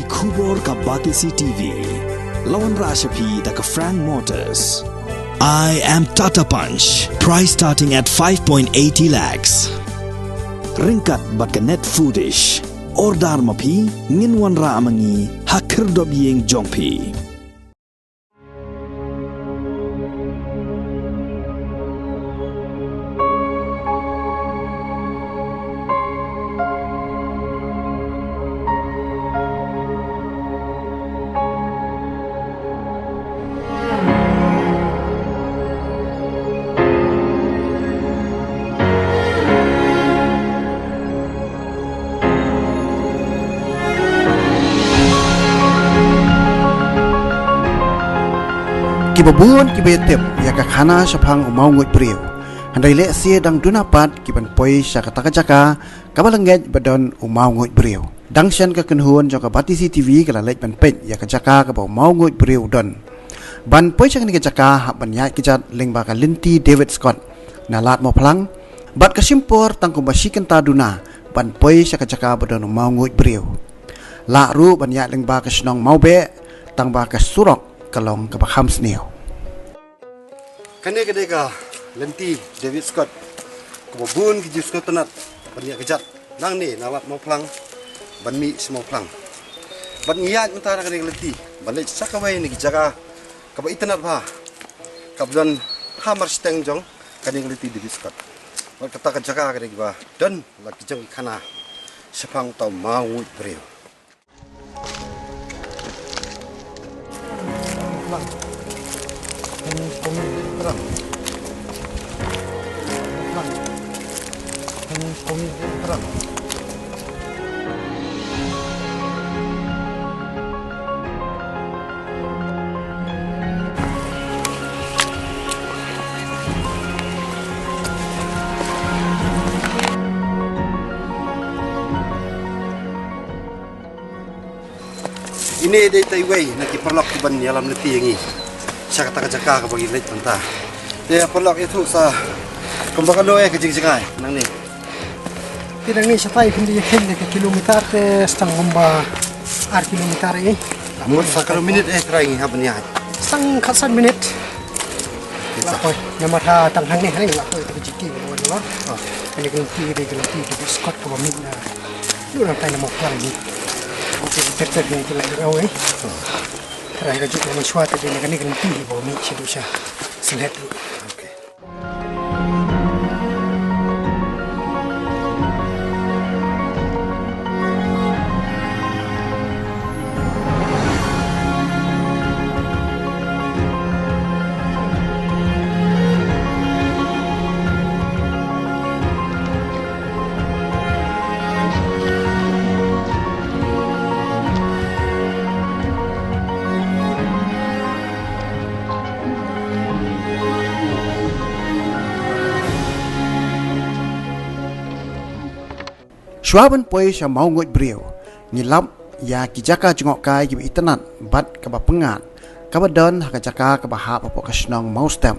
Kubor ka Batisi TV. Lawan Rashapi da ka Frank Motors. I am Tata Punch. Price starting at 5.80 lakhs. Ringkat bat ka Net Foodish. Ordar mapi nginwan ra amangi hakir dob yeng jongpi. Kibabun kibetep ya kakana sapang umau ngut priu. Handai le sia dang dunapat kiban poi syakata jaka kabalengget badon umau ngut priu. Dang sian ka kenhuan joka Batisi TV kala lek ban pet ya jaka ka bau mau ngut priu don. Ban poi chang ni jaka hak ban ya kijat leng ba ka linti David Scott. Nalat mo plang bat ka simpor tang kumbasikan ta duna ban poi syaka jaka badon umau ngut priu. La ru ban ya leng ba ka snong mau be tang ba ka surok kalong kabaham sneo. Kane kade ka lenti David Scott kebun ki Scott tenat banyak kejat nang ni nalat mau plang ban mi semua plang ban niat mentara kade lenti balik sakawai ni jaga kaba itenat ba kabdan hamar steng jong kade lenti David Scott ban kata jaga kade ba dan lagi jeng kana sepang tau mau breu ini dari Taiwan nak perlok di ban dalam leti yang ini. Saya kata jaka ke bagi let mentah. Dia perlok itu sa kembakan doa ke jeng-jengai nang ni. Tidak ni sampai hindi ke kilometer ke setengah gomba ar kilometer ini. Namun sakalo minit try ni haban ya. Setengah kasan minit. Lapoi nama tha tang hang ni hari lapoi ke jiki boleh lah. Ini kelenti di Scott ke bawah minna. Lu nak tanya mau keluar ni. Terter ni tu lagi awal. Kerana gaji kami suatu jadi kami kena tinggi bawa mik sedusah senhat tu. Shuaban poi sya mau ngut briu. Ngilap ya kijaka jengok kai gibi itenat bat kaba pengat. Kaba don haka jaka kaba hap apa kasnong mau stem.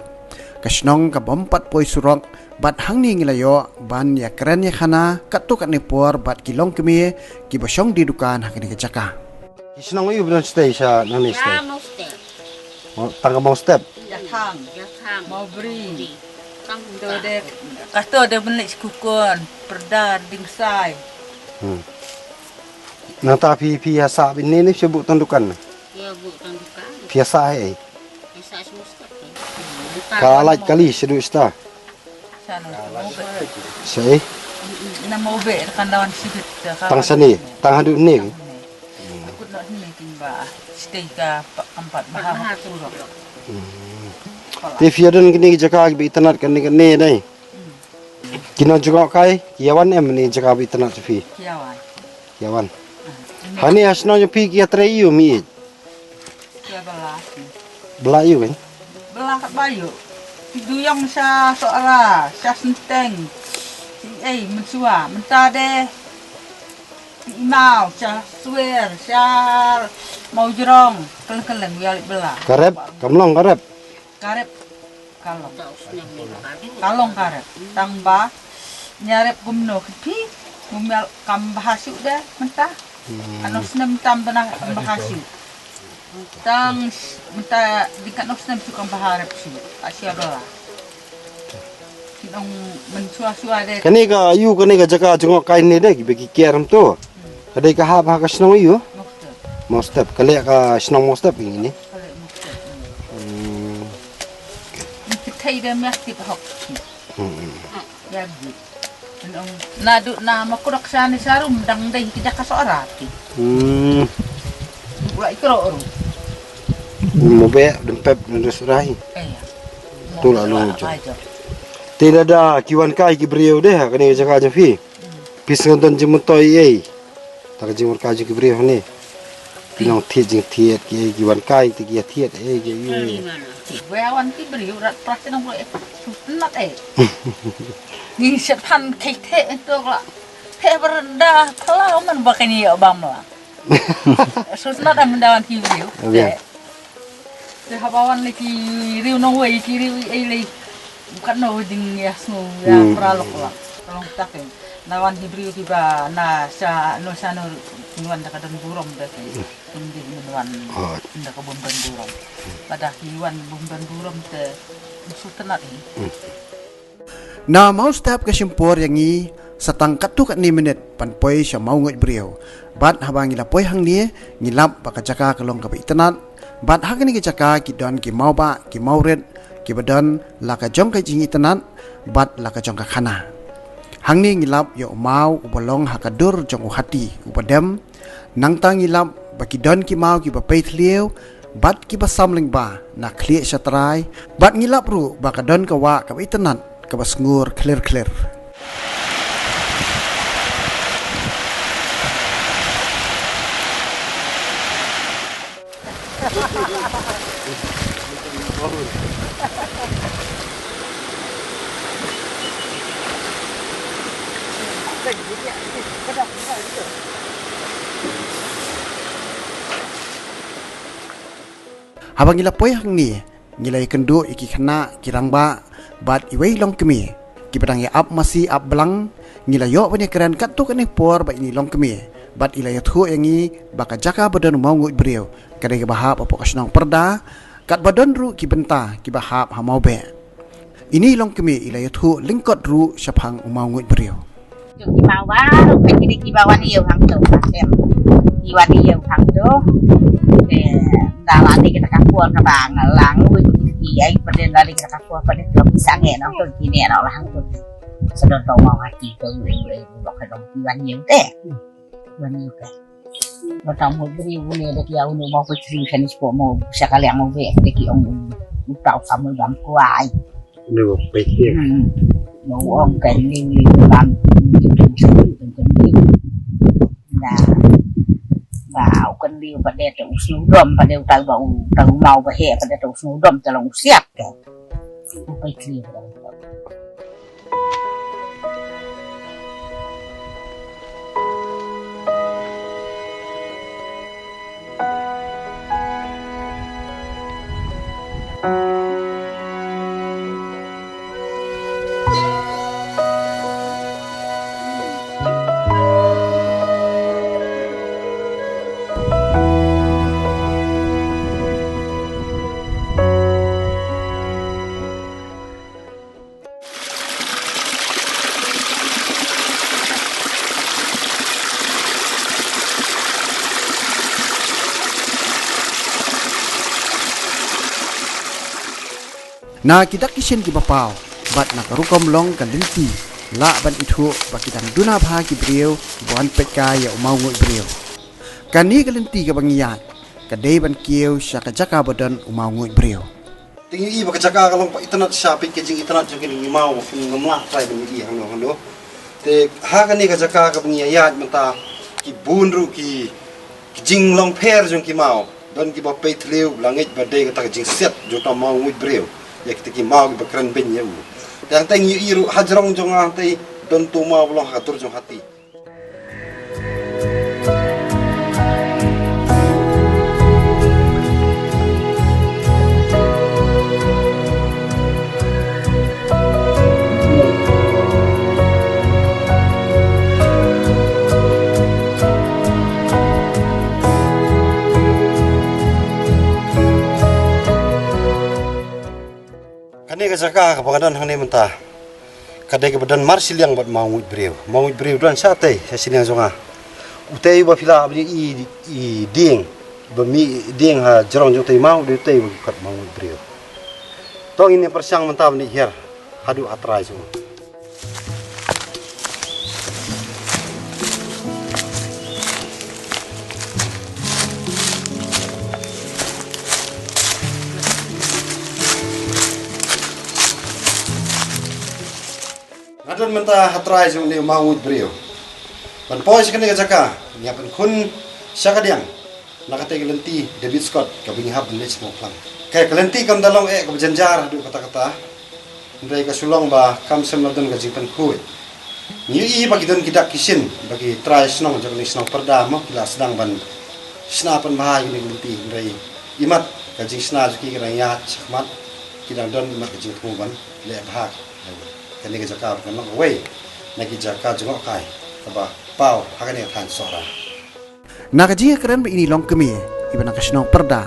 Kasnong kaba empat poi surok bat hang ni ngilayo ban ya keren ya khana katu kat nepor bat kilong kemi kiba syong di dukan haka ni jaka. Kisnong iu belum stay sya nang ni stay. Tangga mau step. Ya thang mau beri. Itu dek, kasto ada benih kukun, perda dingsai. Nata pi biasa ini sebut tandukan. Ya bu tandukan. Biasa Biasa semesta. Kalau kali sedut sta. Sana. Sei. Nama obe kan lawan sibit. Tang seni, tang hadu ni. Aku nak ni timba. Stay ka empat mahal turun. Ti fiadan kini jaka bi tanat kan ni dai. Kina juga kai, yawan ni jaka bi tanat fi. Yawan. Hani asno je pi kia treiu mi. Ya belah. Belah yu kan? Belah kat bayu. Duyang sa soara, sa senteng. Mensua, mentah deh. Imau, sa suer, sa mau jerong, keleng-keleng bialik belah. Karep, kamlong karep. Karep kalong karep tambah nyarep gumno kepi ngumel kambah hasil dah mentah Anos nam tambah bahasi. Tang minta dikat nos nam suka baharap si Asia bala. Kinong mensuah-suah deh. Kani ka ayu kani ka jaka jengok kain ni deh bagi kiaram tu. Kadai ka hab ha ka senong ayu. Mostep kali ka senong mostep ini. Kita ida mesti bahok. Jadi. Kinong nadu na makurak sa ni sarum dang dai kita kasorati. Ula ikro oro. Mo be dempep ndas rahi. Iya. Tu lalu. Tidak ada kiwan kai ki beriau deh kani jaka jafi. Pisang don jemutoi ei. Tak jemur kaju ki beriau ni. Pinong tiet ki kiwan kai ti ki tiet ei ki yu. Wewan ki beriau rat prasen ngoi sunat Ni setan kete itu lah. He berendah kalau man bakani obam lah. Sunat mendawan ki beriau. Habawan lagi riu nongwei ki riu ei lagi. Bukan no ding ya snu ya pralok lah. Tolong takin. Nawan hibriu tiba na sa no sano nuan da kadang burom da hindi nuan da ka bomban burom. Pada hiwan bomban burom te sutanat ni. Na mau step ke simpor yang i satang katu kat ni minit pan poi sya mau ngot beriau. Bat habang ila poi hang ni ngilap baka jaka kalong ka internet. Bat hang ni ke jaka ki don ki mau ba ki mau red ki badan laka jong ka jing internet bat laka jong ka khana. Hang ni ngilap yo mau ubalong hakadur jong hati ubadem nang tang ngilap baki don ki mau ki ba pei tlieu bat ki ba samling ba na klie syatrai bat ngilap ru baka don ka wa ka internet ka bas ngur clear. Habang ila poy hang ni ngilai kendu iki khana kirang ba bat iwei long kemi ki padang ya ap masih ap belang ngila yo bani keren kat tu kan por ba ini long kemi bat ila ya thu yangi baka jaka badan mau ngut beriau kadai ke bahap apa kasnang perda kat badan ru ki benta ki bahap ha mau be ini long kemi ila ya thu lingkot ru syapang mau ngut beriau ki bawa ru pe ki bawa ni yo hang tu asem ki wani yo hang tu dalam ni kita kapuan ke bang lang lu ki ai pada dari kita kapuan pada belum bisa nge no tu kini no lang tu sedon tau mau hati tu lo ka dong ki wani yo te wani yo ke batang mo beri uni de ki au no mau petri kan ispo mo sakali ang mo be de ki ong tau kamu dam kuai Ni bo pe ki. No ong kan ni bam vào cân liu và đè trồng sưu đom và đều tàu màu và hệ và đè trồng sưu đom cho lòng xếp kìa phải liu na kita kishen ki bapau bat na karukom long kan linti la ban ithu bakitan duna bha ki beriau bon peka ya mau ngut beriau kani kalinti ka bangiat kadai ban kieu syaka jaka badan mau ngut beriau Tinggi baka jaka kalong pa internet shopping ke jing internet jong ni mau fin ngamla trai ben di hang no te ha kani ka jaka ka bangiat menta ki bunru ki jing long pair jong ki mau don ki ba pe tliu langit ba de ka jing set jo ta mau ngut beriau ya kita ki mau ki bakran ben ya yang teng iru hajrong jong te don tu mau long hatur jong hati jaka kebangadan hang ni mentah. Kadai ke badan marsiliang buat maungut beriu dan sate siliang zonga. Utai ba fila abni i ding bami ding ha jerong jong tai mau de tai kat maungut beriu. Tong ini persiang mentah ni hier hadu atrai semua. Adon mentah hatrai jong ni maungut beriu. Ban pois kan jaka nya pen kun syakadiang nakate kelenti David Scott kabing hab le semua plan. Kay kelenti kam dalong ka berjanjar du kata-kata. Ndai ka sulong ba kam semladon ka jingpan kuit. Ni bagi don kidak kisin bagi try snong jong ni snong perda mo kila sedang ban snapan mahai ni kelenti ndai imat ka jing sna juki ka ya chakmat kidang don imat ka jing ban le bahak. Kani ke jaka kan nok wei naki jaka jengok kai kaba pau hakane than sora Nakaji keren ini long kemi ibana kasnong perda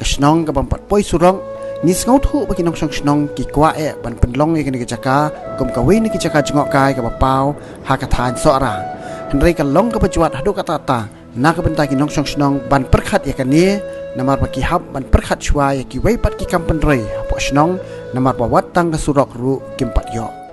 kasnong ka bampat poi surong ni sngot hu bagi nong snong ki kwa ban penlong ni ke jaka kom ka wei ni ki jaka jengok kai kaba pau hakathan sora hendrai ka long ka pajuat hadu kata ta nak bentai ki nong snong ban perkhat ya kani namar baki hab ban perkhat shwa ya ki wei pat ki kampen rei po snong namar bawat tang ka surok ru kimpat yo